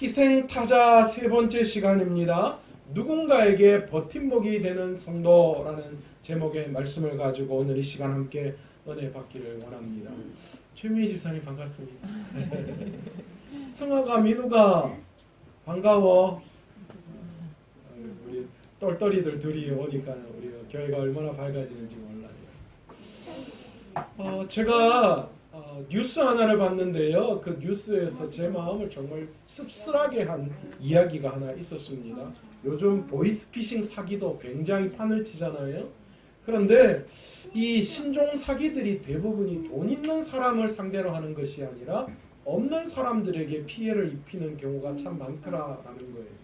희생타자 세 번째 시간입니다. 누군가에게 버팀목이 되는 성도라는 제목의 말씀을 가지고 오늘 이 시간 함께 은혜 받기를 원합니다. 최미희 집사님 반갑습니다. 성아가 민우가 반가워. 우리 똘똘이들 둘이 오니까 우리 교회가 얼마나 밝아지는지 몰라요. 제가 뉴스 하나를 봤는데요. 그 뉴스에서 제 마음을 정말 씁쓸하게 한 이야기가 하나 있었습니다. 요즘 보이스피싱 사기도 굉장히 판을 치잖아요. 그런데 이 신종 사기들이 대부분이 돈 있는 사람을 상대로 하는 것이 아니라 없는 사람들에게 피해를 입히는 경우가 참 많더라라는 거예요.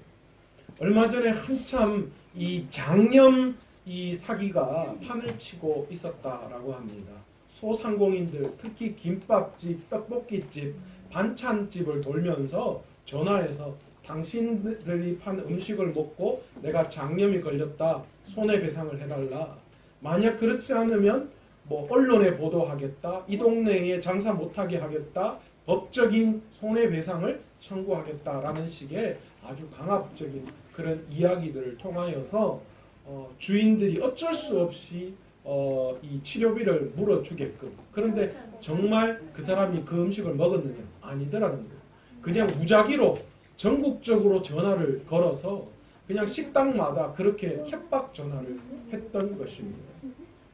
얼마 전에 한참 이 장염 이 사기가 판을 치고 있었다라고 합니다. 소상공인들, 특히 김밥집, 떡볶이집, 반찬집을 돌면서 전화해서 당신들이 판 음식을 먹고 내가 장염이 걸렸다, 손해배상을 해달라. 만약 그렇지 않으면 뭐 언론에 보도하겠다, 이 동네에 장사 못하게 하겠다, 법적인 손해배상을 청구하겠다라는 식의 아주 강압적인 그런 이야기들을 통하여서 주인들이 어쩔 수 없이 이 치료비를 물어주게끔. 그런데 정말 그 사람이 그 음식을 먹었느냐? 아니더라는 거예요. 그냥 무작위로 전국적으로 전화를 걸어서 그냥 식당마다 그렇게 협박 전화를 했던 것입니다.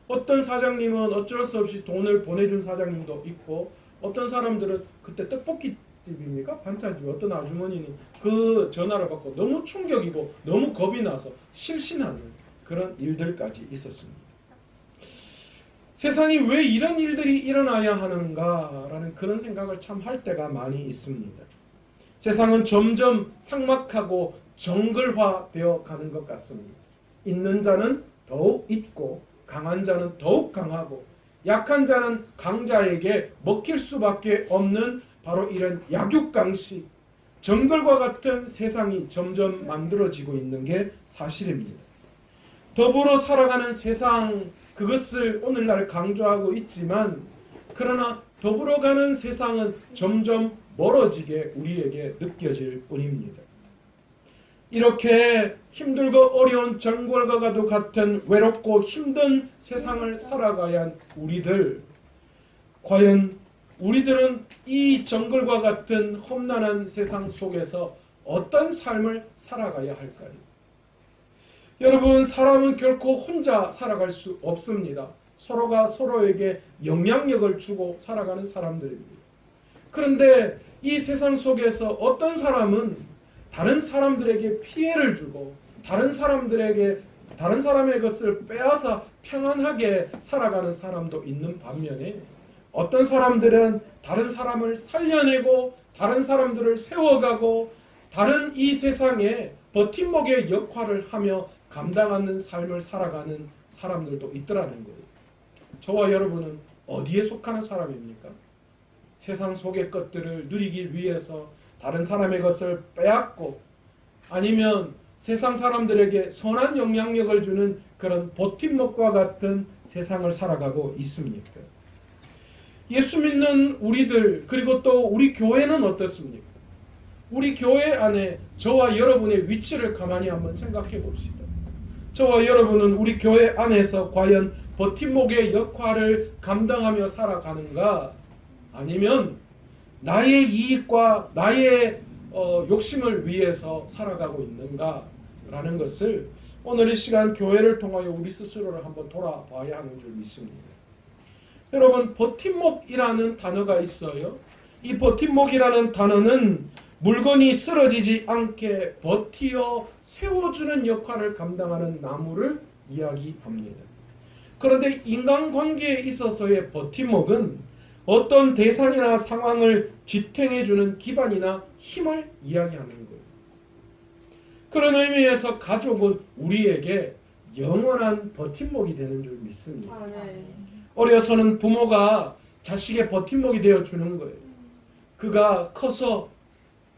어떤 사장님은 어쩔 수 없이 돈을 보내준 사장님도 있고, 어떤 사람들은 그때 떡볶이집입니까? 반찬집 어떤 아주머니는 그 전화를 받고 너무 충격이고 너무 겁이 나서 실신하는 그런 일들까지 있었습니다. 세상이 왜 이런 일들이 일어나야 하는가라는 그런 생각을 참 할 때가 많이 있습니다. 세상은 점점 삭막하고 정글화되어 가는 것 같습니다. 있는 자는 더욱 있고 강한 자는 더욱 강하고 약한 자는 강자에게 먹힐 수밖에 없는 바로 이런 약육강식, 정글과 같은 세상이 점점 만들어지고 있는 게 사실입니다. 더불어 살아가는 세상, 그것을 오늘날 강조하고 있지만, 그러나 더불어가는 세상은 점점 멀어지게 우리에게 느껴질 뿐입니다. 이렇게 힘들고 어려운 정글과도 같은 외롭고 힘든 세상을 살아가야 한 우리들, 과연 우리들은 이 정글과 같은 험난한 세상 속에서 어떤 삶을 살아가야 할까요? 여러분, 사람은 결코 혼자 살아갈 수 없습니다. 서로가 서로에게 영향력을 주고 살아가는 사람들입니다. 그런데 이 세상 속에서 어떤 사람은 다른 사람들에게 피해를 주고 다른 사람의 것을 빼앗아 평안하게 살아가는 사람도 있는 반면에, 어떤 사람들은 다른 사람을 살려내고 다른 사람들을 세워가고 다른 이 세상에 버팀목의 역할을 하며 감당하는 삶을 살아가는 사람들도 있더라는 거예요. 저와 여러분은 어디에 속하는 사람입니까? 세상 속의 것들을 누리기 위해서 다른 사람의 것을 빼앗고, 아니면 세상 사람들에게 선한 영향력을 주는 그런 버팀목과 같은 세상을 살아가고 있습니까? 예수 믿는 우리들, 그리고 또 우리 교회는 어떻습니까? 우리 교회 안에 저와 여러분의 위치를 가만히 한번 생각해 봅시다. 저와 여러분은 우리 교회 안에서 과연 버팀목의 역할을 감당하며 살아가는가? 아니면 나의 이익과 나의 욕심을 위해서 살아가고 있는가? 라는 것을 오늘 이 시간 교회를 통하여 우리 스스로를 한번 돌아봐야 하는 줄 믿습니다. 여러분, 버팀목이라는 단어가 있어요. 이 버팀목이라는 단어는 물건이 쓰러지지 않게 버티어 세워주는 역할을 감당하는 나무를 이야기합니다. 그런데 인간관계에 있어서의 버팀목은 어떤 대상이나 상황을 지탱해주는 기반이나 힘을 이야기하는 거예요. 그런 의미에서 가족은 우리에게 영원한 버팀목이 되는 줄 믿습니다. 어려서는 부모가 자식의 버팀목이 되어주는 거예요. 그가 커서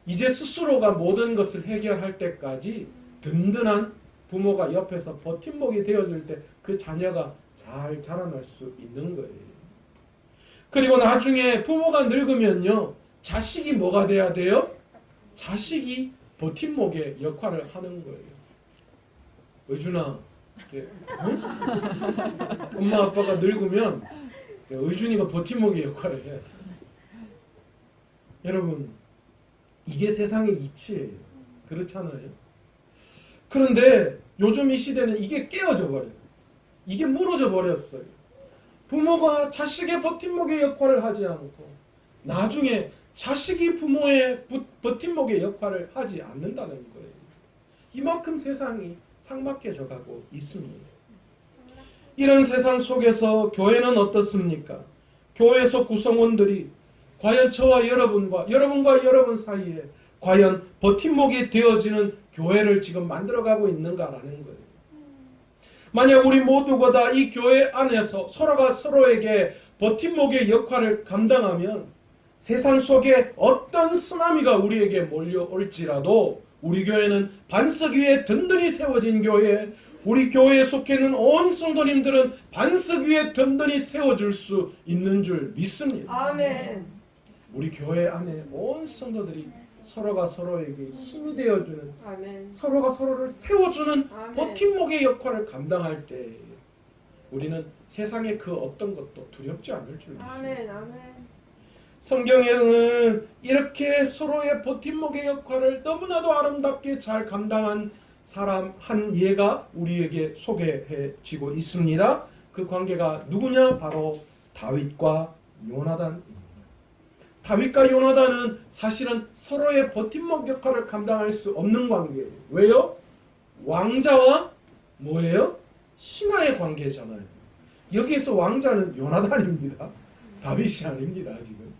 이제 스스로가 모든 것을 해결할 때까지 든든한 부모가 옆에서 버팀목이 되어줄 때 그 자녀가 잘 자라날 수 있는 거예요. 그리고 나중에 부모가 늙으면요, 자식이 뭐가 돼야 돼요? 자식이 버팀목의 역할을 하는 거예요. 의준아, 응? 엄마 아빠가 늙으면 의준이가 버팀목의 역할을 해야 돼. 여러분, 이게 세상의 이치예요. 그렇잖아요. 그런데 요즘 이 시대는 이게 깨어져 버려요. 이게 무너져 버렸어요. 부모가 자식의 버팀목의 역할을 하지 않고 나중에 자식이 부모의 버팀목의 역할을 하지 않는다는 거예요. 이만큼 세상이 삭막해져 가고 있습니다. 이런 세상 속에서 교회는 어떻습니까? 교회 속 구성원들이 과연 저와 여러분과 여러분 사이에 과연 버팀목이 되어지는 교회를 지금 만들어가고 있는가라는 거예요. 만약 우리 모두가 다 이 교회 안에서 서로가 서로에게 버팀목의 역할을 감당하면 세상 속에 어떤 쓰나미가 우리에게 몰려올지라도 우리 교회는 반석 위에 든든히 세워진 교회, 우리 교회에 속해 있는 온 성도님들은 반석 위에 든든히 세워줄 수 있는 줄 믿습니다. 아멘. 우리 교회 안에 온 성도들이 서로가 서로에게 힘이 되어주는, 아멘. 서로가 서로를 세워주는 아멘. 버팀목의 역할을 감당할 때 우리는 세상의 그 어떤 것도 두렵지 않을 줄 믿습니다. 아멘. 아멘. 성경에는 이렇게 서로의 버팀목의 역할을 너무나도 아름답게 잘 감당한 사람 한 예가 우리에게 소개해지고 있습니다. 그 관계가 누구냐? 바로 다윗과 요나단입니다. 다윗과 요나단은 사실은 서로의 버팀목 역할을 감당할 수 없는 관계예요. 왜요? 왕자와 뭐예요? 신하의 관계잖아요. 여기에서 왕자는 요나단입니다. 다윗이 아닙니다. 지금.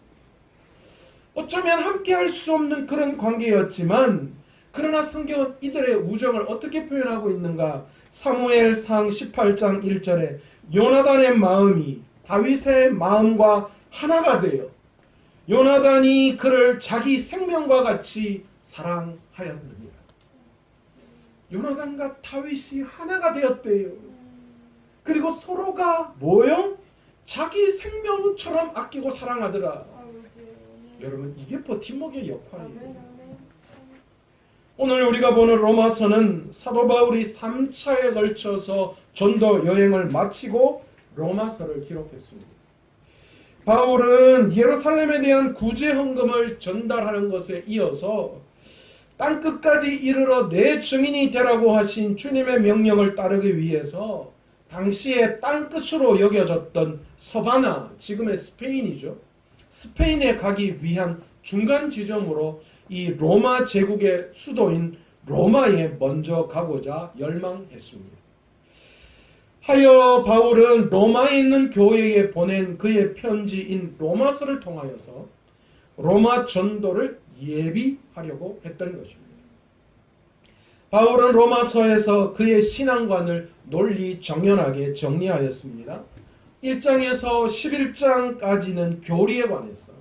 어쩌면 함께 할 수 없는 그런 관계였지만 그러나 성경은 이들의 우정을 어떻게 표현하고 있는가? 사무엘상 18장 1절에 요나단의 마음이 다윗의 마음과 하나가 되어 요나단이 그를 자기 생명과 같이 사랑하였느니라. 요나단과 다윗이 하나가 되었대요. 그리고 서로가 뭐요? 자기 생명처럼 아끼고 사랑하더라. 여러분, 이게 버팀목의 역할이에요. 오늘 우리가 보는 로마서는 사도 바울이 3차에 걸쳐서 전도 여행을 마치고 로마서를 기록했습니다. 바울은 예루살렘에 대한 구제 헌금을 전달하는 것에 이어서 땅끝까지 이르러 내 증인이 되라고 하신 주님의 명령을 따르기 위해서 당시에 땅끝으로 여겨졌던 서바나, 지금의 스페인이죠. 스페인에 가기 위한 중간 지점으로 이 로마 제국의 수도인 로마에 먼저 가고자 열망했습니다. 하여 바울은 로마에 있는 교회에 보낸 그의 편지인 로마서를 통하여서 로마 전도를 예비하려고 했던 것입니다. 바울은 로마서에서 그의 신앙관을 논리정연하게 정리하였습니다. 1장에서 11장까지는 교리에 관해서,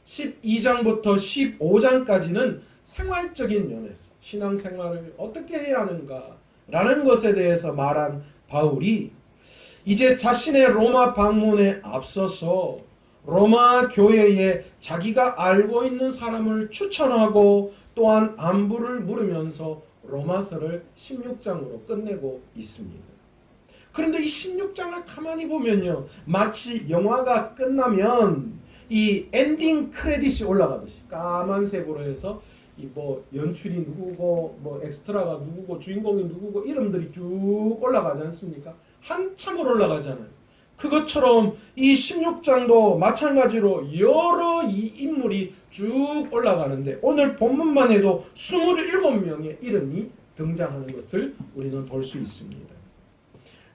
12장부터 15장까지는 생활적인 면에서 신앙생활을 어떻게 해야 하는가라는 것에 대해서 말한 바울이 이제 자신의 로마 방문에 앞서서 로마 교회에 자기가 알고 있는 사람을 추천하고 또한 안부를 물으면서 로마서를 16장으로 끝내고 있습니다. 그런데 이 16장을 가만히 보면요, 마치 영화가 끝나면 이 엔딩 크레딧이 올라가듯이 까만색으로 해서 이 뭐 연출이 누구고 뭐 엑스트라가 누구고 주인공이 누구고 이름들이 쭉 올라가지 않습니까? 한참을 올라가잖아요. 그것처럼 이 16장도 마찬가지로 여러 이 인물이 쭉 올라가는데 오늘 본문만 해도 27명의 이름이 등장하는 것을 우리는 볼 수 있습니다.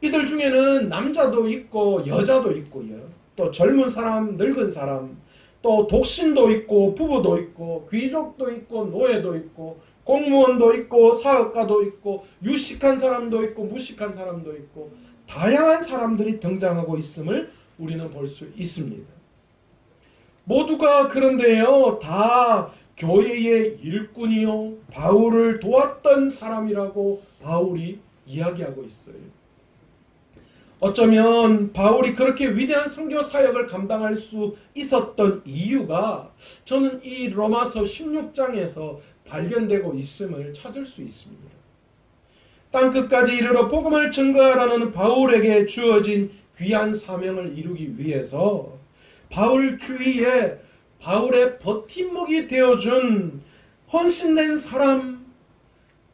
이들 중에는 남자도 있고 여자도 있고요. 또 젊은 사람, 늙은 사람, 또 독신도 있고 부부도 있고 귀족도 있고 노예도 있고 공무원도 있고 사업가도 있고 유식한 사람도 있고 무식한 사람도 있고 다양한 사람들이 등장하고 있음을 우리는 볼 수 있습니다. 모두가 그런데요, 다 교회의 일꾼이요, 바울을 도왔던 사람이라고 바울이 이야기하고 있어요. 어쩌면 바울이 그렇게 위대한 선교 사역을 감당할 수 있었던 이유가 저는 이 로마서 16장에서 발견되고 있음을 찾을 수 있습니다. 땅끝까지 이르러 복음을 증거하라는 바울에게 주어진 귀한 사명을 이루기 위해서 바울 주위에 바울의 버팀목이 되어준 헌신된 사람,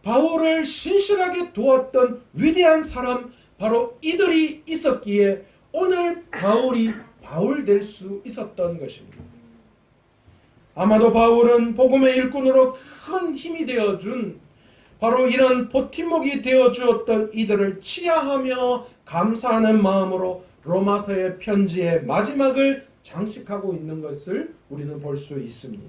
바울을 신실하게 도왔던 위대한 사람, 바로 이들이 있었기에 오늘 바울이 바울 될 수 있었던 것입니다. 아마도 바울은 복음의 일꾼으로 큰 힘이 되어준 바로 이런 버팀목이 되어주었던 이들을 치하하며 감사하는 마음으로 로마서의 편지의 마지막을 장식하고 있는 것을 우리는 볼 수 있습니다.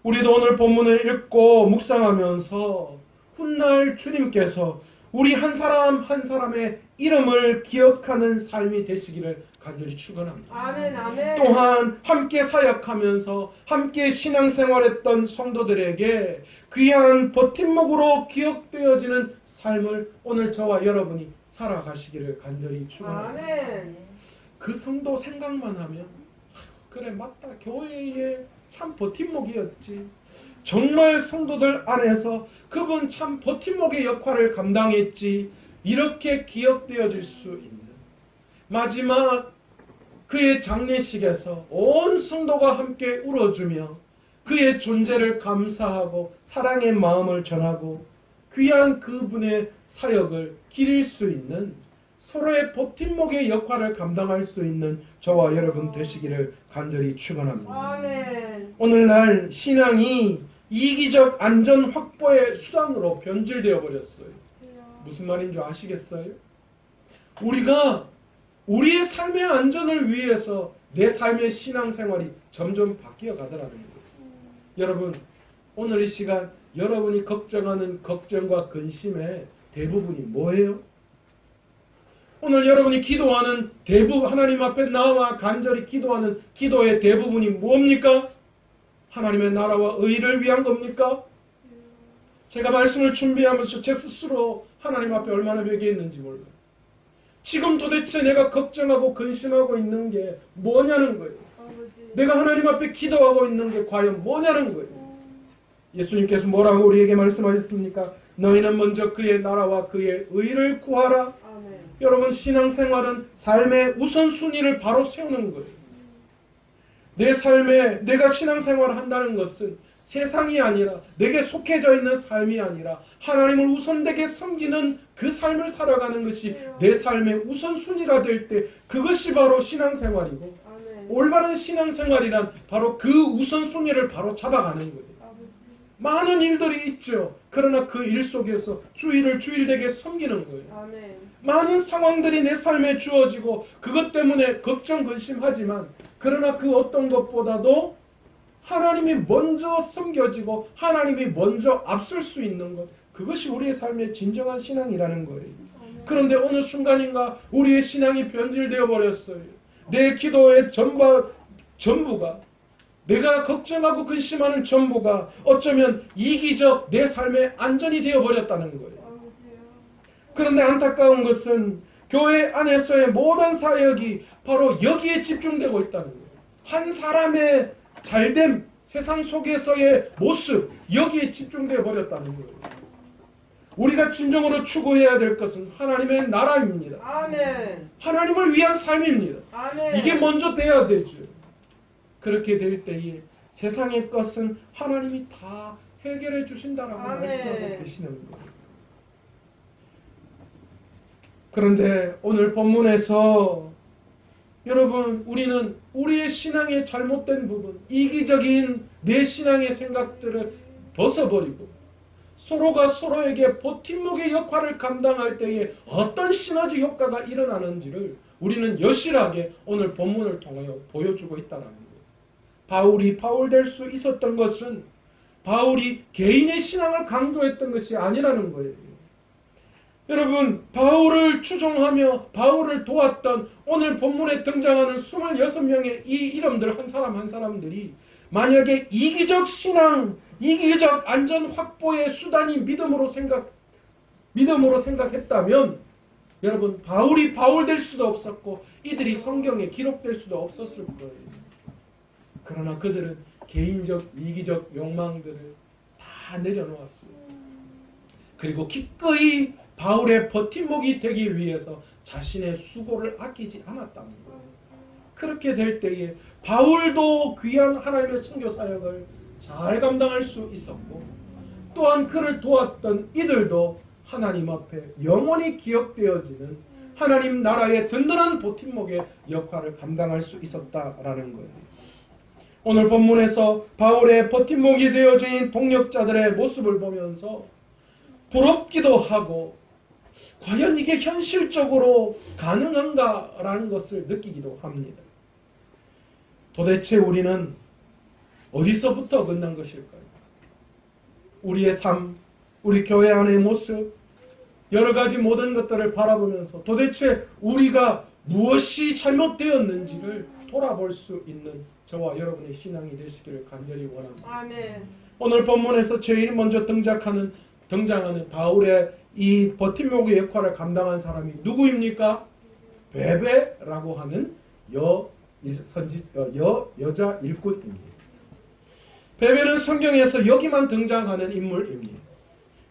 우리도 오늘 본문을 읽고 묵상하면서 훗날 주님께서 우리 한 사람 한 사람의 이름을 기억하는 삶이 되시기를 간절히 축원합니다. 아멘, 아멘. 또한 함께 사역하면서 함께 신앙생활했던 성도들에게 귀한 버팀목으로 기억되어지는 삶을 오늘 저와 여러분이 살아가시기를 간절히 축원합니다. 아멘. 그 성도 생각만 하면 그래 맞다, 교회에 참 버팀목이었지. 정말 성도들 안에서 그분 참 버팀목의 역할을 감당했지. 이렇게 기억되어질 수 있는 마지막 그의 장례식에서 온 성도가 함께 울어주며 그의 존재를 감사하고 사랑의 마음을 전하고 귀한 그분의 사역을 기릴 수 있는 서로의 버팀목의 역할을 감당할 수 있는 저와 여러분 되시기를 간절히 축원합니다. 아멘. 오늘날 신앙이 이기적 안전 확보의 수단으로 변질되어 버렸어요. 무슨 말인 줄 아시겠어요? 우리가 우리의 삶의 안전을 위해서 내 삶의 신앙생활이 점점 바뀌어 가더라는 거예요. 여러분, 오늘 이 시간 여러분이 걱정하는 걱정과 근심의 대부분이 뭐예요? 오늘 여러분이 기도하는 대부분, 하나님 앞에 나와 간절히 기도하는 기도의 대부분이 뭡니까? 하나님의 나라와 의를 위한 겁니까? 제가 말씀을 준비하면서 제 스스로 하나님 앞에 얼마나 회개했는지 몰라요. 지금 도대체 내가 걱정하고 근심하고 있는 게 뭐냐는 거예요. 내가 하나님 앞에 기도하고 있는 게 과연 뭐냐는 거예요. 예수님께서 뭐라고 우리에게 말씀하셨습니까? 너희는 먼저 그의 나라와 그의 의를 구하라. 아멘. 여러분, 신앙생활은 삶의 우선순위를 바로 세우는 거예요. 내 삶에 내가 신앙생활을 한다는 것은 세상이 아니라 내게 속해져 있는 삶이 아니라 하나님을 우선되게 섬기는 그 삶을 살아가는 것이 내 삶의 우선순위가 될 때 그것이 바로 신앙생활이고 아멘. 올바른 신앙생활이란 바로 그 우선순위를 바로 잡아가는 거예요. 많은 일들이 있죠. 그러나 그 일 속에서 주일을 주일되게 섬기는 거예요. 아멘. 많은 상황들이 내 삶에 주어지고 그것 때문에 걱정 근심하지만 그러나 그 어떤 것보다도 하나님이 먼저 섬겨지고 하나님이 먼저 앞설 수 있는 것, 그것이 우리의 삶의 진정한 신앙이라는 거예요. 그런데 어느 순간인가 우리의 신앙이 변질되어 버렸어요. 내 기도의 전부가 내가 걱정하고 근심하는 전부가 어쩌면 이기적 내 삶의 안전이 되어 버렸다는 거예요. 그런데 안타까운 것은 교회 안에서의 모든 사역이 바로 여기에 집중되고 있다는 거예요. 한 사람의 잘됨, 세상 속에서의 모습, 여기에 집중되어 버렸다는 거예요. 우리가 진정으로 추구해야 될 것은 하나님의 나라입니다. 아멘. 하나님을 위한 삶입니다. 아멘. 이게 먼저 돼야 되죠. 그렇게 될 때에 세상의 것은 하나님이 다 해결해 주신다라고 아멘. 말씀하고 계시는 거예요. 그런데 오늘 본문에서 여러분, 우리는 우리의 신앙의 잘못된 부분, 이기적인 내 신앙의 생각들을 벗어버리고 서로가 서로에게 버팀목의 역할을 감당할 때에 어떤 시너지 효과가 일어나는지를 우리는 여실하게 오늘 본문을 통하여 보여주고 있다는 거예요. 바울이 바울 될 수 있었던 것은 바울이 개인의 신앙을 강조했던 것이 아니라는 거예요. 여러분, 바울을 추종하며 바울을 도왔던 오늘 본문에 등장하는 26명의 이 이름들 한 사람 한 사람들이 만약에 이기적 신앙, 이기적 안전 확보의 수단이 믿음으로 생각했다면 여러분, 바울이 바울 될 수도 없었고 이들이 성경에 기록될 수도 없었을 거예요. 그러나 그들은 개인적 이기적 욕망들을 다 내려놓았어요. 그리고 기꺼이 바울의 버팀목이 되기 위해서 자신의 수고를 아끼지 않았다는 거예요. 그렇게 될 때에 바울도 귀한 하나님의 선교 사역을 잘 감당할 수 있었고, 또한 그를 도왔던 이들도 하나님 앞에 영원히 기억되어지는 하나님 나라의 든든한 버팀목의 역할을 감당할 수 있었다라는 거예요. 오늘 본문에서 바울의 버팀목이 되어진 동역자들의 모습을 보면서 부럽기도 하고, 과연 이게 현실적으로 가능한가라는 것을 느끼기도 합니다. 도대체 우리는 어디서부터 끝난 것일까요? 우리의 삶, 우리 교회 안의 모습, 여러 가지 모든 것들을 바라보면서 도대체 우리가 무엇이 잘못되었는지를 돌아볼 수 있는 저와 여러분의 신앙이 되시기를 간절히 원합니다. 아멘. 오늘 본문에서 제일 먼저 등장하는 바울의 이 버팀목의 역할을 감당한 사람이 누구입니까? 베베라고 하는 여자 일꾼입니다. 베베는 성경에서 여기만 등장하는 인물입니다.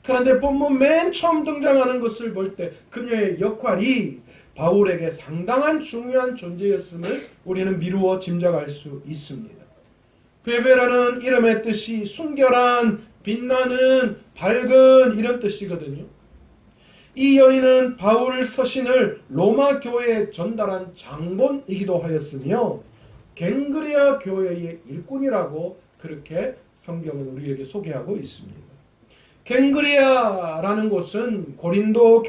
그런데 본문 맨 처음 등장하는 것을 볼 때 그녀의 역할이 바울에게 상당한 중요한 존재였음을 우리는 미루어 짐작할 수 있습니다. 베베라는 이름의 뜻이 순결한, 빛나는, 밝은 이런 뜻이거든요. 이 여인은 바울 서신을 로마 교회에 전달한 장본이기도 하였으며 갱그레아 교회의 일꾼이라고 그렇게 성경은 우리에게 소개하고 있습니다. 갱그레아라는 곳은 고린도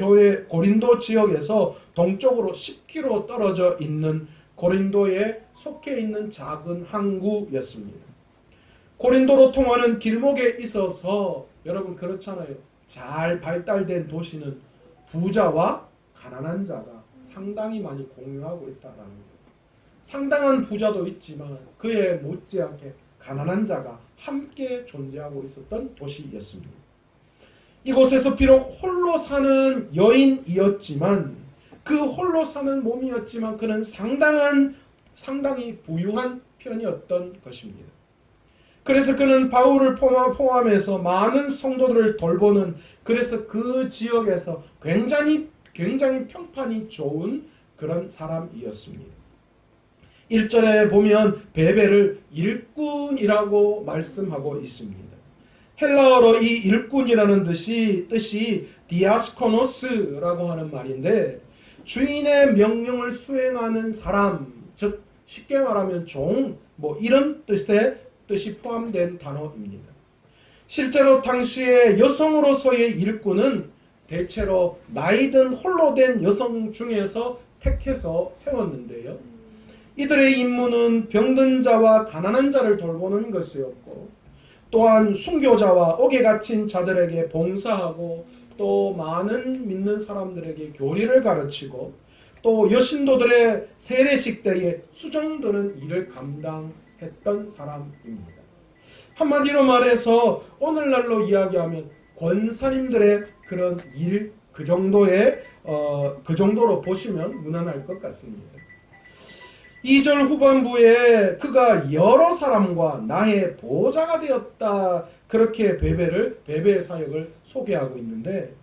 지역에서 동쪽으로 10km 떨어져 있는 고린도에 속해 있는 작은 항구였습니다. 고린도로 통하는 길목에 있어서 여러분 그렇잖아요. 잘 발달된 도시는 부자와 가난한 자가 상당히 많이 공유하고 있다라는 거예요. 상당한 부자도 있지만 그에 못지않게 가난한 자가 함께 존재하고 있었던 도시였습니다. 이곳에서 비록 홀로 사는 여인이었지만, 그 홀로 사는 몸이었지만 그는 상당히 부유한 편이었던 것입니다. 그래서 그는 바울을 포함해서 많은 성도들을 돌보는, 그래서 그 지역에서 굉장히 평판이 좋은 그런 사람이었습니다. 1절에 보면 베베를 일꾼이라고 말씀하고 있습니다. 헬라어로 이 일꾼이라는 뜻이 디아스코노스라고 하는 말인데, 주인의 명령을 수행하는 사람, 즉 쉽게 말하면 종, 이런 뜻이 포함된 단어입니다. 실제로 당시에 여성으로서의 일꾼은 대체로 나이든 홀로 된 여성 중에서 택해서 세웠는데요. 이들의 임무는 병든 자와 가난한 자를 돌보는 것이었고, 또한 순교자와 옥에 갇힌 자들에게 봉사하고, 또 많은 믿는 사람들에게 교리를 가르치고, 또 여신도들의 세례식 때에 수정드는 일을 감당했던 사람입니다. 한마디로 말해서 오늘날로 이야기하면 권사님들의 그런 일, 그 정도로 보시면 무난할 것 같습니다. 2절 후반부에 그가 여러 사람과 나의 보호자가 되었다, 그렇게 베베의 사역을 소개하고 있는데,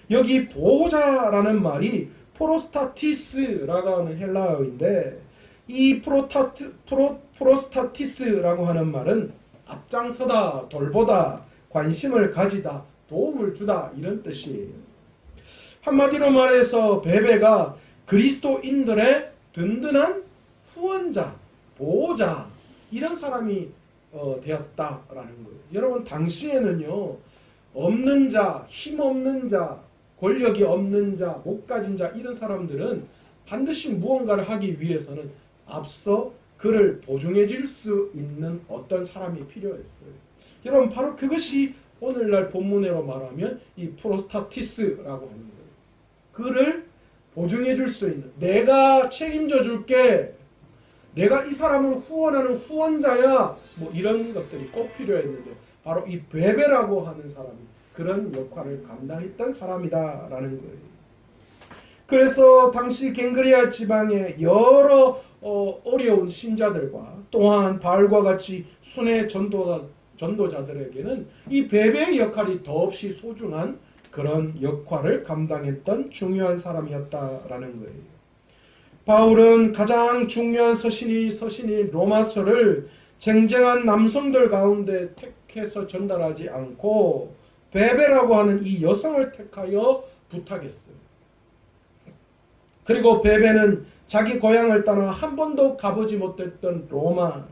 여기 보호자라는 말이 프로스타티스라고 하는 헬라어인데, 이 프로스타티스라고 하는 말은 앞장서다, 돌보다, 관심을 가지다, 도움을 주다 이런 뜻이에요. 한마디로 말해서 베베가 그리스도인들의 든든한 후원자, 보호자 이런 사람이 되었다라는 거예요. 여러분 당시에는요, 없는 자, 힘없는 자, 권력이 없는 자, 못 가진 자 이런 사람들은 반드시 무언가를 하기 위해서는 앞서 그를 보증해 줄 수 있는 어떤 사람이 필요했어요. 여러분 바로 그것이 오늘날 본문으로 말하면 이 프로스타티스라고 하는 거예요. 그를 보증해 줄 수 있는, 내가 책임져 줄게, 내가 이 사람을 후원하는 후원자야, 이런 것들이 꼭 필요했는데 바로 이 베베라고 하는 사람이 그런 역할을 감당했던 사람이다라는 거예요. 그래서 당시 갱그레아 지방의 여러 어려운 신자들과 또한 바울과 같이 순회 전도자들에게는 이 베베의 역할이 더없이 소중한 그런 역할을 감당했던 중요한 사람이었다라는 거예요. 바울은 가장 중요한 서신이 로마서를 쟁쟁한 남성들 가운데 택해서 전달하지 않고 베베라고 하는 이 여성을 택하여 부탁했어요. 그리고 베베는 자기 고향을 떠나 한 번도 가보지 못했던 로마,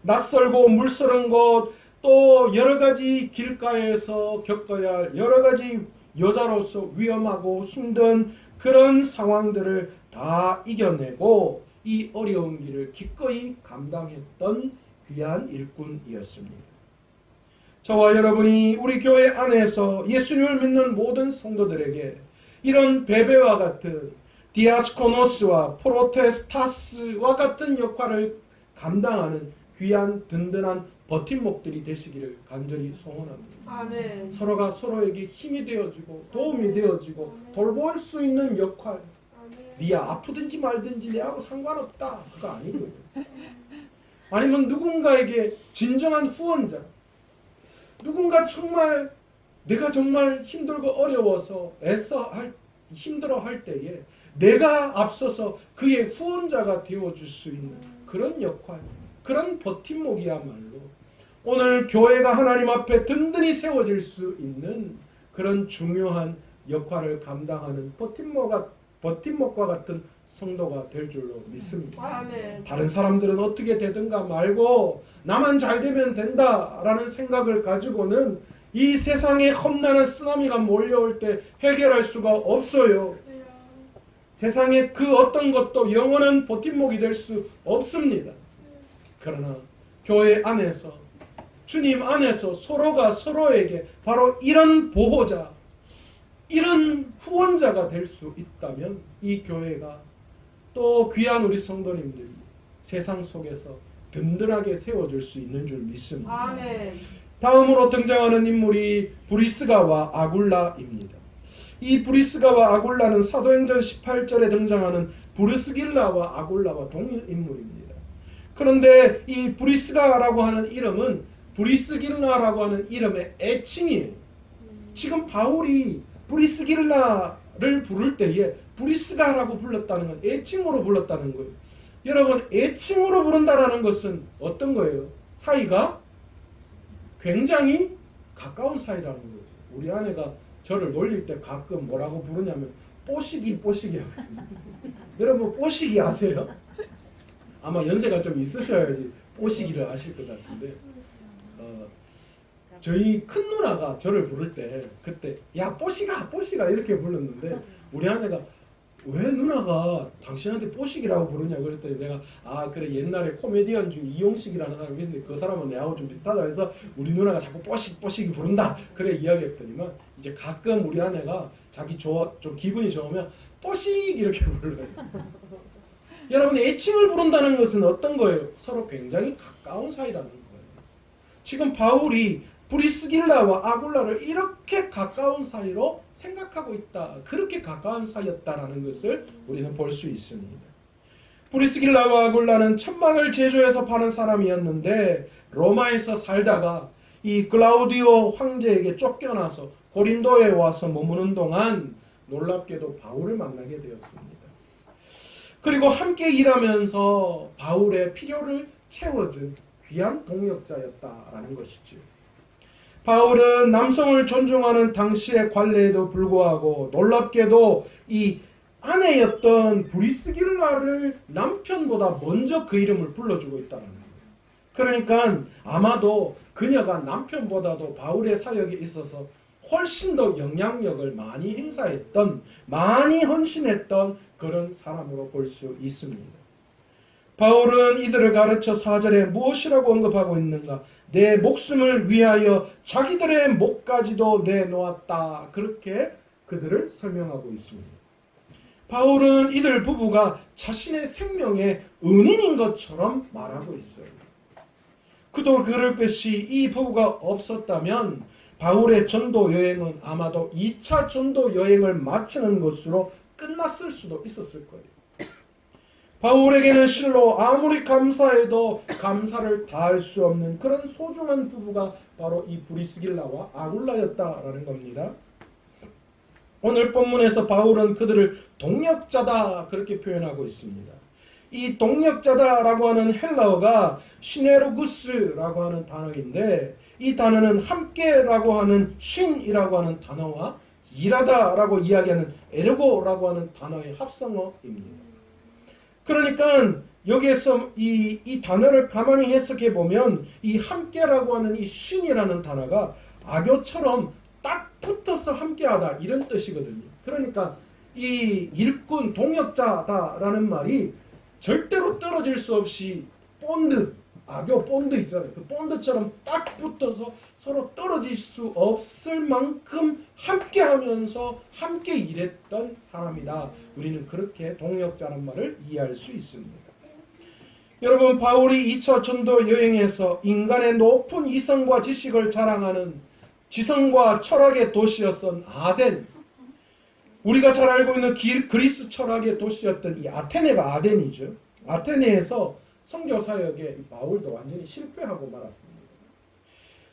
낯설고 물서른 곳, 또 여러 가지 길가에서 겪어야 할 여러 가지 여자로서 위험하고 힘든 그런 상황들을 다 이겨내고 이 어려운 길을 기꺼이 감당했던 귀한 일꾼이었습니다. 저와 여러분이 우리 교회 안에서 예수님을 믿는 모든 성도들에게 이런 베베와 같은 디아스코노스와 프로테스타스와 같은 역할을 감당하는 귀한 든든한 버팀목들이 되시기를 간절히 소원합니다. 아멘. 서로가 서로에게 힘이 되어주고 도움이 되어주고 돌볼 수 있는 역할. 네가 아프든지 말든지 내하고 상관없다. 그거 아니고요. 아니면 누군가에게 진정한 후원자. 누군가 정말 내가 정말 힘들고 어려워서 힘들어 할 때에 내가 앞서서 그의 후원자가 되어줄 수 있는 그런 역할, 그런 버팀목이야말로 오늘 교회가 하나님 앞에 든든히 세워질 수 있는 그런 중요한 역할을 감당하는 버팀목과 같은 성도가 될 줄로 믿습니다. 아멘. 다른 사람들은 어떻게 되든가 말고 나만 잘 되면 된다라는 생각을 가지고는 이 세상에 험난한 쓰나미가 몰려올 때 해결할 수가 없어요. 세상에 그 어떤 것도 영원한 버팀목이 될 수 없습니다. 그러나 교회 안에서 주님 안에서 서로가 서로에게 바로 이런 보호자, 이런 후원자가 될 수 있다면 이 교회가 또 귀한 우리 성도님들이 세상 속에서 든든하게 세워줄 수 있는 줄 믿습니다. 아멘. 다음으로 등장하는 인물이 브리스가와 아굴라입니다. 이 브리스가와 아굴라는 사도행전 18절에 등장하는 브루스길라와 아굴라와 동일 인물입니다. 그런데 이 브리스가라고 하는 이름은 브리스길라라고 하는 이름의 애칭이에요. 지금 바울이 브리스길라를 부를 때에 브리스가라고 불렀다는 건 애칭으로 불렀다는 거예요. 여러분, 애칭으로 부른다라는 것은 어떤 거예요? 사이가 굉장히 가까운 사이라는 거죠. 우리 아내가 저를 놀릴 때 가끔 뭐라고 부르냐면 뽀시기 하거든요. 여러분 뽀시기 아세요? 아마 연세가 좀 있으셔야지 뽀시기를 아실 것 같은데 저희 큰 누나가 저를 부를 때 그때 야 뽀시가 이렇게 불렀는데 우리 아내가 왜 누나가 당신한테 뽀식이라고 부르냐 그랬더니 내가 그래 옛날에 코미디언 중 이용식이라는 사람이 있는데 그 사람은 내하고 좀 비슷하다 해서 우리 누나가 자꾸 뽀식이 부른다 그래 이야기했더니만 이제 가끔 우리 아내가 자기 좀 기분이 좋으면 뽀식 이렇게 불러요. 여러분 애칭을 부른다는 것은 어떤 거예요? 서로 굉장히 가까운 사이라는 거예요. 지금 바울이 브리스길라와 아굴라를 이렇게 가까운 사이로 생각하고 있다. 그렇게 가까운 사이였다라는 것을 우리는 볼 수 있습니다. 브리스길라와 아굴라는 천막을 제조해서 파는 사람이었는데 로마에서 살다가 이 클라우디오 황제에게 쫓겨나서 고린도에 와서 머무는 동안 놀랍게도 바울을 만나게 되었습니다. 그리고 함께 일하면서 바울의 필요를 채워준 귀한 동역자였다라는 것이죠. 바울은 남성을 존중하는 당시의 관례에도 불구하고 놀랍게도 이 아내였던 브리스길라를 남편보다 먼저 그 이름을 불러주고 있다는 거예요. 그러니까 아마도 그녀가 남편보다도 바울의 사역에 있어서 훨씬 더 영향력을 많이 행사했던, 많이 헌신했던 그런 사람으로 볼 수 있습니다. 바울은 이들을 가르쳐 4절에 무엇이라고 언급하고 있는가? 내 목숨을 위하여 자기들의 목까지도 내놓았다. 그렇게 그들을 설명하고 있습니다. 바울은 이들 부부가 자신의 생명의 은인인 것처럼 말하고 있어요. 그도 그럴 것이 이 부부가 없었다면 바울의 전도 여행은 아마도 2차 전도 여행을 마치는 것으로 끝났을 수도 있었을 거예요. 바울에게는 실로 아무리 감사해도 감사를 다할 수 없는 그런 소중한 부부가 바로 이 브리스길라와 아굴라였다라는 겁니다. 오늘 본문에서 바울은 그들을 동력자다 그렇게 표현하고 있습니다. 이 동력자다라고 하는 헬라어가 시네로구스라고 하는 단어인데, 이 단어는 함께라고 하는 쉰이라고 하는 단어와 일하다라고 이야기하는 에르고라고 하는 단어의 합성어입니다. 그러니까 여기에서 이 단어를 가만히 해석해 보면 이 함께라고 하는 이 쉰이라는 단어가 악교처럼 딱 붙어서 함께하다 이런 뜻이거든요. 그러니까 이 일꾼 동역자다라는 말이 절대로 떨어질 수 없이 본드, 악교 본드 있잖아요. 그 본드처럼 딱 붙어서 서로 떨어질 수 없을 만큼 함께하면서 함께 일했던 사람이다. 우리는 그렇게 동역자란 말을 이해할 수 있습니다. 여러분, 바울이 2차 전도 여행에서 인간의 높은 이성과 지식을 자랑하는 지성과 철학의 도시였던 아덴, 우리가 잘 알고 있는 그리스 철학의 도시였던 이 아테네가 아덴이죠. 아테네에서 선교 사역에 바울도 완전히 실패하고 말았습니다.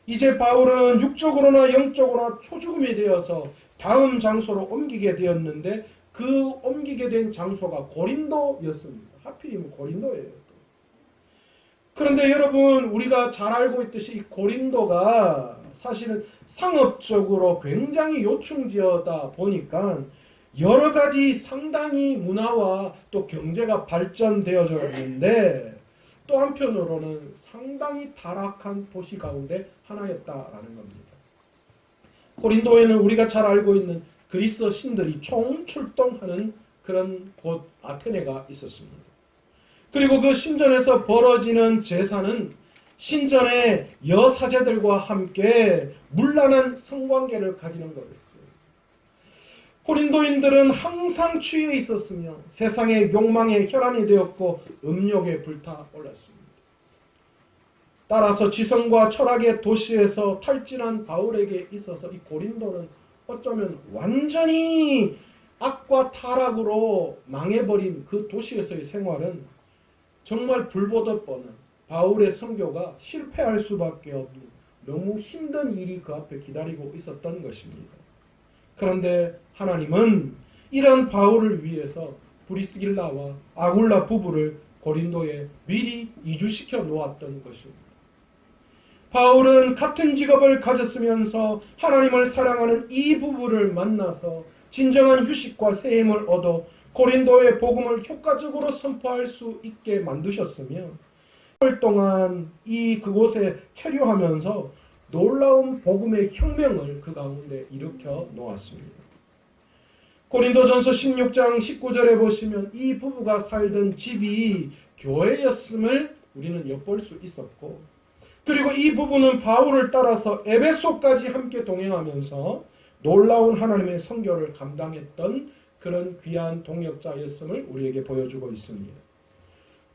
이제 바울은 육적으로나 영적으로나 초죽음이 되어서 다음 장소로 옮기게 되었는데, 그 옮기게 된 장소가 고린도였습니다. 하필이면 고린도예요. 그런데 여러분, 우리가 잘 알고 있듯이 이 고린도가 사실은 상업적으로 굉장히 요충지어다 보니까 여러 가지 상당히 문화와 또 경제가 발전되어져 있는데, 또 한편으로는 상당히 타락한 도시 가운데 하나였다라는 겁니다. 고린도에는 우리가 잘 알고 있는 그리스 신들이 총출동하는 그런 곳 아테네가 있었습니다. 그리고 그 신전에서 벌어지는 제사는 신전의 여사제들과 함께 문란한 성관계를 가지는 거였어요. 고린도인들은 항상 취해 있었으며 세상의 욕망에 혈안이 되었고 음욕에 불타올랐습니다. 따라서 지성과 철학의 도시에서 탈진한 바울에게 있어서 이 고린도는 어쩌면 완전히 악과 타락으로 망해버린 그 도시에서의 생활은 정말 불보듯 뻔한 바울의 선교가 실패할 수밖에 없는 너무 힘든 일이 그 앞에 기다리고 있었던 것입니다. 그런데 하나님은 이런 바울을 위해서 브리스길라와 아굴라 부부를 고린도에 미리 이주시켜 놓았던 것입니다. 바울은 같은 직업을 가졌으면서 하나님을 사랑하는 이 부부를 만나서 진정한 휴식과 새 힘을 얻어 고린도의 복음을 효과적으로 선포할 수 있게 만드셨으며, 10월 동안 그곳에 체류하면서 놀라운 복음의 혁명을 그 가운데 일으켜 놓았습니다. 고린도전서 16장 19절에 보시면 이 부부가 살던 집이 교회였음을 우리는 엿볼 수 있었고, 그리고 이 부부는 바울을 따라서 에베소까지 함께 동행하면서 놀라운 하나님의 선교를 감당했던 그런 귀한 동역자였음을 우리에게 보여주고 있습니다.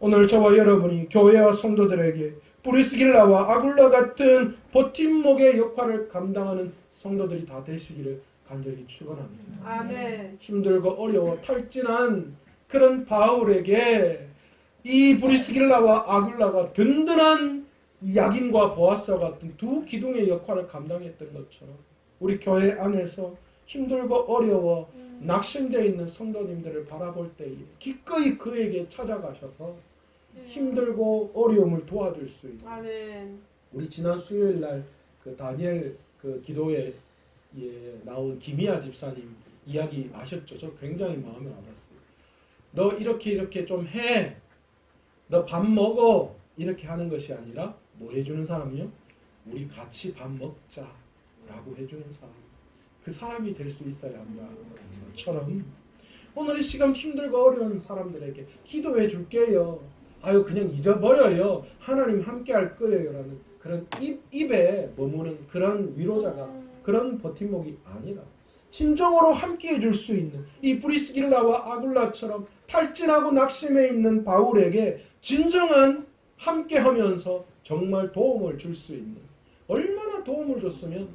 오늘 저와 여러분이 교회와 성도들에게 브리스길라와 아굴라 같은 버팀목의 역할을 감당하는 성도들이 다 되시기를 간절히 축원합니다. 아멘. 힘들고 어려워 탈진한 그런 바울에게 이 브리스길라와 아굴라가 든든한 야긴과 보아스와 같은 두 기둥의 역할을 감당했던 것처럼 우리 교회 안에서 힘들고 어려워 낙심되어 있는 성도님들을 바라볼 때에 기꺼이 그에게 찾아가셔서 힘들고 어려움을 도와줄 수 있는, 아멘. 우리 지난 수요일 날 그 다니엘 그 기도에 나온 김희아 집사님 이야기 아셨죠? 저 굉장히 마음에 와닿았어요. 너 이렇게 좀 해. 너 밥 먹어. 이렇게 하는 것이 아니라 뭐 해주는 사람이요? 우리 같이 밥 먹자라고 해주는 사람. 그 사람이 될 수 있어야 한다는 것처럼 오늘 이 시간 힘들고 어려운 사람들에게 기도해 줄게요. 아유 그냥 잊어버려요. 하나님 함께 할 거예요. 라는 그런 입에 머무는 그런 위로자가, 그런 버팀목이 아니라 진정으로 함께 해줄 수 있는 이 브리스길라와 아굴라처럼 탈진하고 낙심해 있는 바울에게 진정한 함께하면서 정말 도움을 줄 수 있는, 얼마나 도움을 줬으면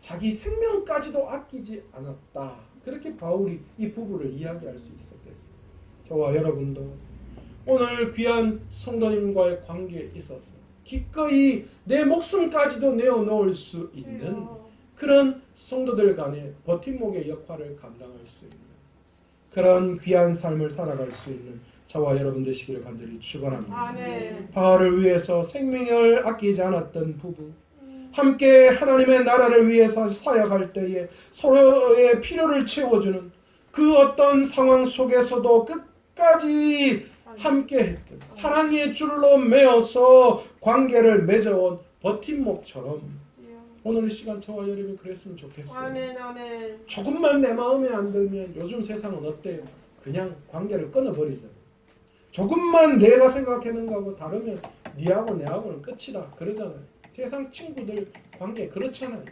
자기 생명까지도 아끼지 않았다. 그렇게 바울이 이 부부를 이야기할 수 있었겠어요. 저와 여러분도 오늘 귀한 성도님과의 관계에 있어서 기꺼이 내 목숨까지도 내어놓을 수 있는 그런 성도들 간의 버팀목의 역할을 감당할 수 있는 그런 귀한 삶을 살아갈 수 있는 저와 여러분 되시기를 간절히 축원합니다. 아멘. 바울을 위해서 생명을 아끼지 않았던 부부, 함께 하나님의 나라를 위해서 사역할 때에 서로의 필요를 채워주는 그 어떤 상황 속에서도 끝까지 함께 했던 사랑의 줄로 매어서 관계를 맺어온 버팀목처럼 오늘 이 시간 저와 여러분이 그랬으면 좋겠어요. 아멘. 아멘. 조금만 내 마음에 안 들면 요즘 세상은 어때요? 그냥 관계를 끊어버리잖아요. 조금만 내가 생각하는 거하고 다르면 니하고 내하고는 끝이다 그러잖아요. 세상 친구들 관계 그렇잖아요.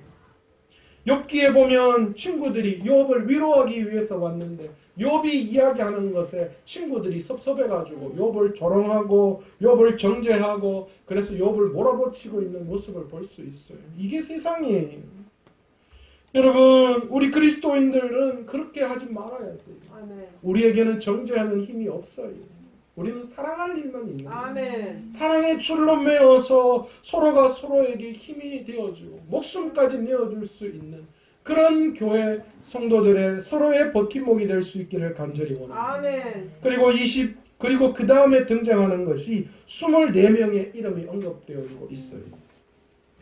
욥기에 보면 친구들이 욥을 위로하기 위해서 왔는데 욥이 이야기하는 것에 친구들이 섭섭해가지고 욥을 조롱하고 욥을 정죄하고 그래서 욥을 몰아붙이고 있는 모습을 볼 수 있어요. 이게 세상이에요. 여러분 우리 그리스도인들은 그렇게 하지 말아야 돼요. 아멘. 우리에게는 정죄하는 힘이 없어요. 우리는 사랑할 일만 있는 거예요. 아멘. 사랑의 줄로 매어서 서로가 서로에게 힘이 되어주고 목숨까지 내어줄 수 있는 그런 교회 성도들의 서로의 버팀목이 될 수 있기를 간절히 원합니다. 아멘. 그리고 그 다음에 등장하는 것이 24명의 이름이 언급되어지고 있어요.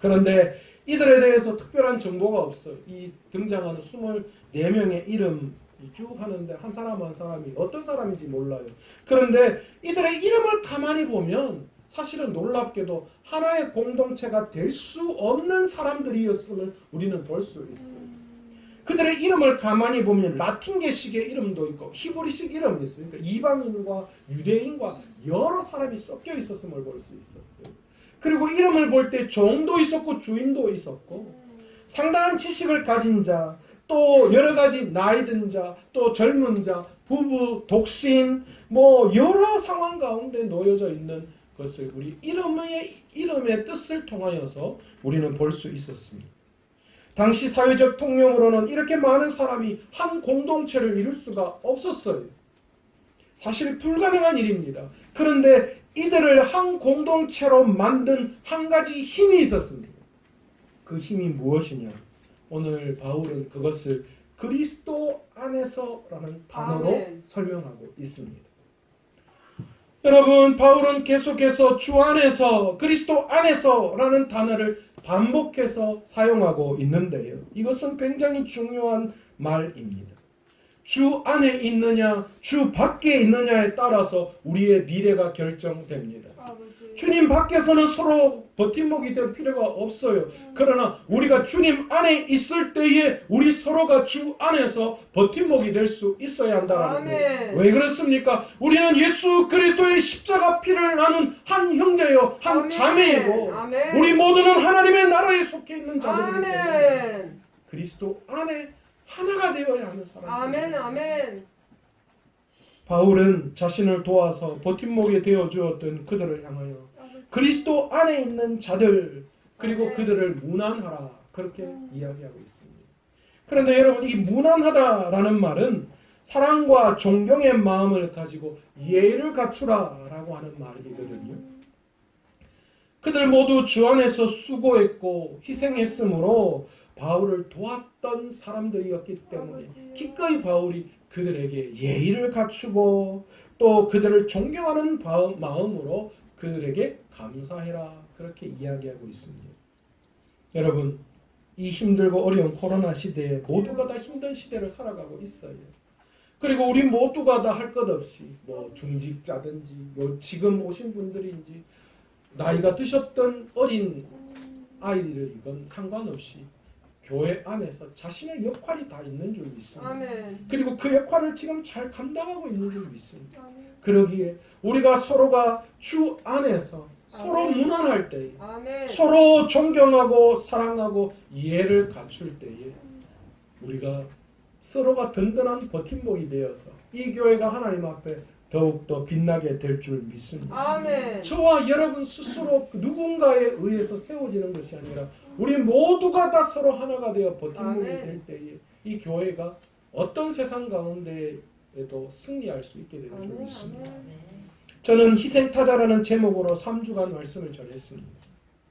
그런데 이들에 대해서 특별한 정보가 없어요. 이 등장하는 24명의 이름 쭉 하는데 한 사람 한 사람이 어떤 사람인지 몰라요. 그런데 이들의 이름을 가만히 보면 사실은 놀랍게도 하나의 공동체가 될 수 없는 사람들이었음을 우리는 볼 수 있어요. 그들의 이름을 가만히 보면 라틴계식의 이름도 있고 히브리식 이름이 있어요. 그러니까 이방인과 유대인과 여러 사람이 섞여 있었음을 볼 수 있었어요. 그리고 이름을 볼 때 종도 있었고 주인도 있었고 상당한 지식을 가진 자, 또 여러 가지 나이 든 자, 또 젊은 자, 부부, 독신, 뭐 여러 상황 가운데 놓여져 있는 것을 우리 이름의 뜻을 통하여서 우리는 볼 수 있었습니다. 당시 사회적 통념으로는 이렇게 많은 사람이 한 공동체를 이룰 수가 없었어요. 사실 불가능한 일입니다. 그런데 이들을 한 공동체로 만든 한 가지 힘이 있었습니다. 그 힘이 무엇이냐? 오늘 바울은 그것을 그리스도 안에서라는 단어로 아멘. 설명하고 있습니다. 여러분, 바울은 계속해서 주 안에서, 그리스도 안에서라는 단어를 반복해서 사용하고 있는데요. 이것은 굉장히 중요한 말입니다. 주 안에 있느냐, 주 밖에 있느냐에 따라서 우리의 미래가 결정됩니다. 아버지. 주님 밖에서는 서로 버팀목이 될 필요가 없어요. 그러나 우리가 주님 안에 있을 때에 우리 서로가 주 안에서 버팀목이 될 수 있어야 한다는 거예요. 왜 그렇습니까? 우리는 예수 그리스도의 십자가 피를 나눈 한 형제요, 한 아멘. 자매이고 아멘. 우리 모두는 하나님의 나라에 속해 있는 자들이기 때문에 아멘. 그리스도 안에 하나가 되어야 하는 사람. 아멘. 아멘. 바울은 자신을 도와서 버팀목이 되어 주었던 그들을 향하여 그리스도 안에 있는 자들 그리고 아멘. 그들을 무난하라 그렇게 이야기하고 있습니다. 그런데 여러분 이 무난하다라는 말은 사랑과 존경의 마음을 가지고 예의를 갖추라라고 하는 말이거든요. 그들 모두 주 안에서 수고했고 희생했으므로 바울을 도왔던 사람들이었기 때문에 기꺼이 바울이 그들에게 예의를 갖추고 또 그들을 존경하는 마음으로 그들에게 감사해라 그렇게 이야기하고 있습니다. 여러분 이 힘들고 어려운 코로나 시대에 모두가 다 힘든 시대를 살아가고 있어요. 그리고 우리 모두가 다 할 것 없이 뭐 중직자든지 지금 오신 분들인지 나이가 드셨던 어린 아이들이건 상관없이 교회 안에서 자신의 역할이 다 있는 줄 믿습니다. 아멘. 그리고 그 역할을 지금 잘 감당하고 있는 줄 믿습니다. 아멘. 그러기에 우리가 서로가 주 안에서 서로 아멘. 무난할 때에 아멘. 서로 존경하고 사랑하고 이해를 갖출 때에 우리가 서로가 든든한 버팀목이 되어서 이 교회가 하나님 앞에 더욱더 빛나게 될 줄 믿습니다. 아멘. 저와 여러분 스스로 누군가에 의해서 세워지는 것이 아니라 우리 모두가 다 서로 하나가 되어 버팀목이 아멘. 될 때에 이 교회가 어떤 세상 가운데에도 승리할 수 있게 되는 줄 아멘. 믿습니다. 아멘. 저는 희생타자라는 제목으로 3주간 말씀을 전했습니다.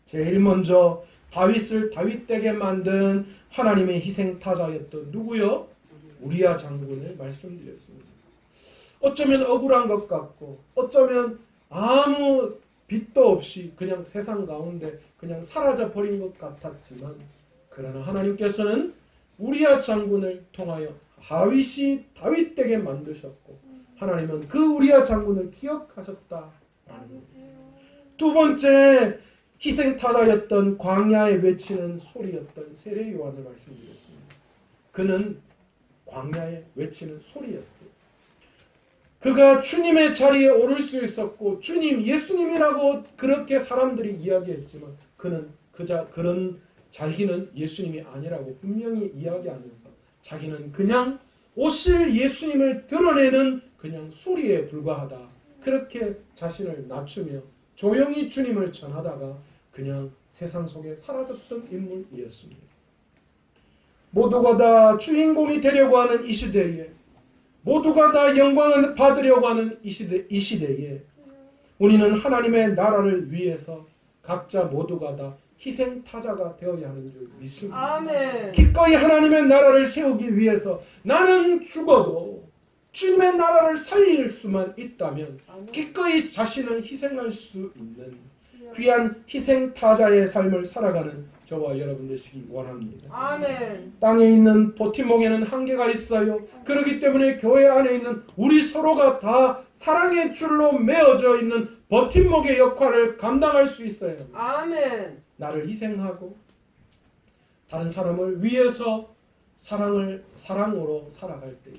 제일 먼저 다윗을 다윗되게 만든 하나님의 희생타자였던 누구요? 우리야 장군을 말씀드렸습니다. 어쩌면 억울한 것 같고 어쩌면 아무 빚도 없이 그냥 세상 가운데 그냥 사라져 버린 것 같았지만 그러나 하나님께서는 우리야 장군을 통하여 다윗이 다윗되게 만드셨고 하나님은 그 우리야 장군을 기억하셨다라는 것. 두 번째 희생타자였던 광야에 외치는 소리였던 세례 요한을 말씀드렸습니다. 그는 광야에 외치는 소리였어요. 그가 주님의 자리에 오를 수 있었고 주님 예수님이라고 그렇게 사람들이 이야기했지만 그는 그런 자기는 예수님이 아니라고 분명히 이야기하면서 자기는 그냥 오실 예수님을 드러내는 그냥 소리에 불과하다. 그렇게 자신을 낮추며 조용히 주님을 전하다가 그냥 세상 속에 사라졌던 인물이었습니다. 모두가 다 주인공이 되려고 하는 이 시대에 모두가 다 영광을 받으려고 하는 이 시대에 우리는 하나님의 나라를 위해서 각자 모두가 다 희생타자가 되어야 하는 줄 믿습니다. 아멘. 기꺼이 하나님의 나라를 세우기 위해서 나는 죽어도 주님의 나라를 살릴 수만 있다면 기꺼이 자신을 희생할 수 있는 귀한 희생타자의 삶을 살아가는 저와 여러분 되시기 원합니다. 아멘. 땅에 있는 버팀목에는 한계가 있어요. 그렇기 때문에 교회 안에 있는 우리 서로가 다 사랑의 줄로 매어져 있는 버팀목의 역할을 감당할 수 있어야 합니다. 아멘. 나를 희생하고 다른 사람을 위해서 사랑으로 살아갈 때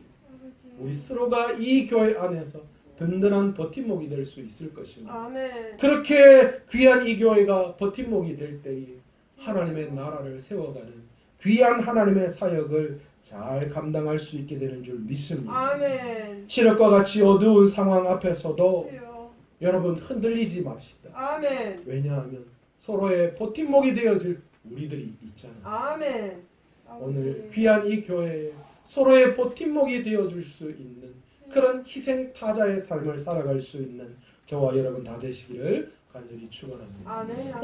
우리 서로가 이 교회 안에서 든든한 버팀목이 될 수 있을 것입니다. 아멘. 그렇게 귀한 이 교회가 버팀목이 될 때에 하나님의 나라를 세워가는 귀한 하나님의 사역을 잘 감당할 수 있게 되는 줄 믿습니다. 아멘. 칠흑과 같이 어두운 상황 앞에서도 주여. 여러분 흔들리지 맙시다. 아멘. 왜냐하면 서로의 버팀목이 되어줄 우리들이 있잖아요. 아멘. 오늘 귀한 이 교회에 서로의 버팀목이 되어줄 수 있는 그런 희생타자의 삶을 살아갈 수 있는 저와 여러분 다 되시기를 간절히 축원합니다. 아멘. 오늘